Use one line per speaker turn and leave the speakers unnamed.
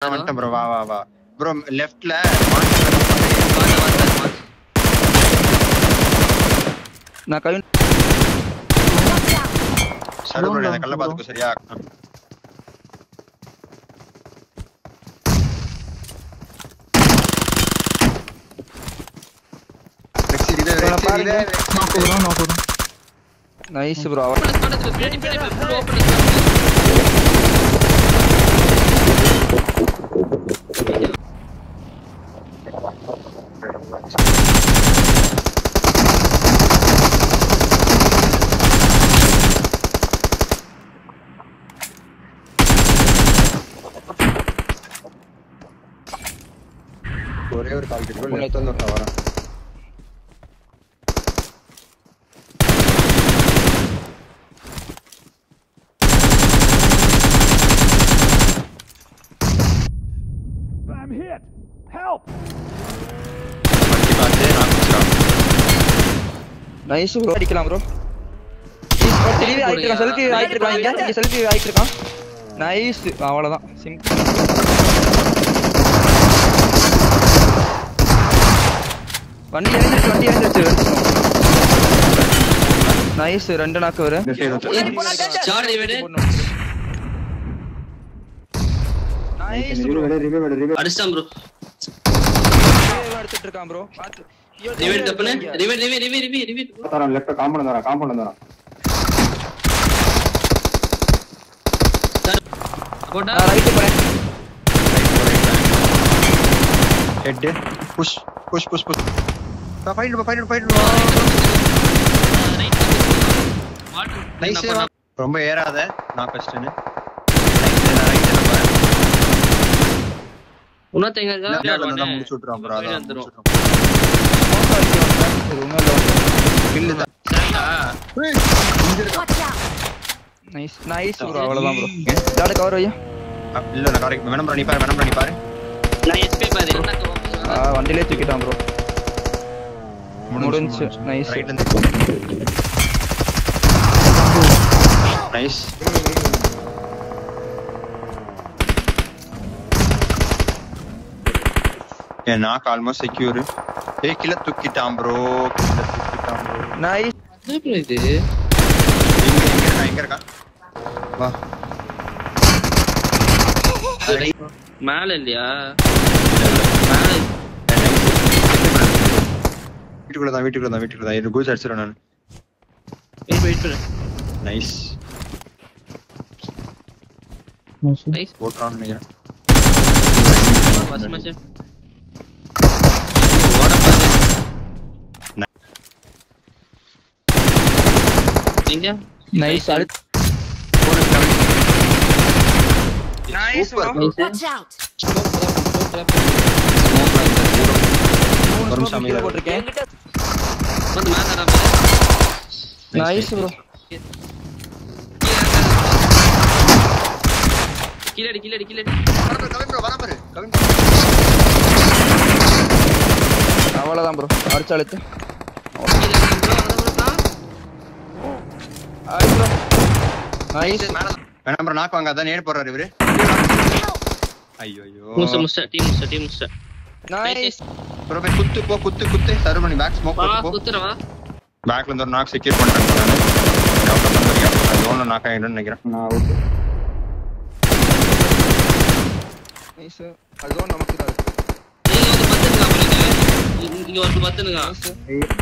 வந்துட்டேன் ப்ரோ. வா வா வா ப்ரோ. லெஃப்ட்ல
நான் கவின்
சரு ப்ரோ அந்த கல்ல பாத்துக்கோ சரியா.
Nice bro.
ஒரே ஒரு கால் கிட்ட லெஃப்ட் வந்து வரேன்.
I'm hit. Help.
Nice bro. அடிக்கலாம் ப்ரோ. திரும்பி ஆயிட்டு செல்ஃபி ஆயிட்டு இருக்கான். இங்க செல்ஃபி ஆயிட்டு இருக்கான். நைஸ். அவ்வளவுதான். சிம்பிள். வண்டி எழுந்துச்சு. நைஸ். ரெண்டு நாக்கு வர
சாடி விடு.
நைஸ்
அடிச்சான் ப்ரோ.
எடுத்துட்டு இருக்கான் ப்ரோ. பாத்து
ரிவைட் தப்பனே. ரிவைட்
தரேன். லெஃப்ட் காம்பவுண்ட் வரேன்.
போடா.
ரைட் போறேன்.
Head push. ஃபைட். நைஸ். ரொம்ப ஏறாத. நான் ஃபர்ஸ்ட்னு.
உனத்தேங்க
நான் முடிச்சு விட்டுறேன் ப்ரோ. அதான்
நைஸ் ப்ரோ. அவ்வளவுதான் ப்ரோ. டாட கவர் ஐயா.
இல்ல நான் கரெக்ட். வேணும் ப்ரோ. நீ பாரு.
நான் எஸ்பி பாரு.
வண்டிலே தூக்கிட்டான் ப்ரோ. முடிஞ்சு. நைஸ்.
ரைட்ல இருந்து நைஸ். Knock almost secure. கீழ தூக்கிட்டான் ப்ரோ.
நைஸ்.
இது
எங்க இருக்கா? வா.
மேல இல்லையா?
வீட்டுக்குள்ளதான். இது கூஸ் அடிச்சிடுறேன் நான்.
வெயிட் பண்ணு.
நைஸ்.
நைஸ்.
போட்றான்னு நினைக்கிறேன்.
பஸ் மச்சான். நீங்க
nice. Nice bro.
Watch out.
ஒரு நிமிஷம் அமைதியா
போட்டுருக்கேன்.
வந்து மேல
நைஸ் ப்ரோ.
கீழடி.
அவ்வளவுதான் ப்ரோ. அடிச்சாலுத்து. நைஸ்.
வேணாம் ப்ரோ. நாக் வாங்க. அதான் நேடு போறாரு இவரு. ஐயோ
டீம் முஸ்டா.
Nice
bro. போய் குத்து. சர்வ் பண்ணி பேக் ஸ்மோக் போட்டு போ.
குத்துறவா.
பேக்ல இருந்து ஒரு நாக் செக்யூர் பண்றேன் நான். ஜோன்ல நாக் ஆயிடும்னு நினைக்கிறேன். நான் அவுட்.
நைஸ். அதுவும் நமக்கு தான்.
நீங்க வந்து 10 இங்க ஒரு 10.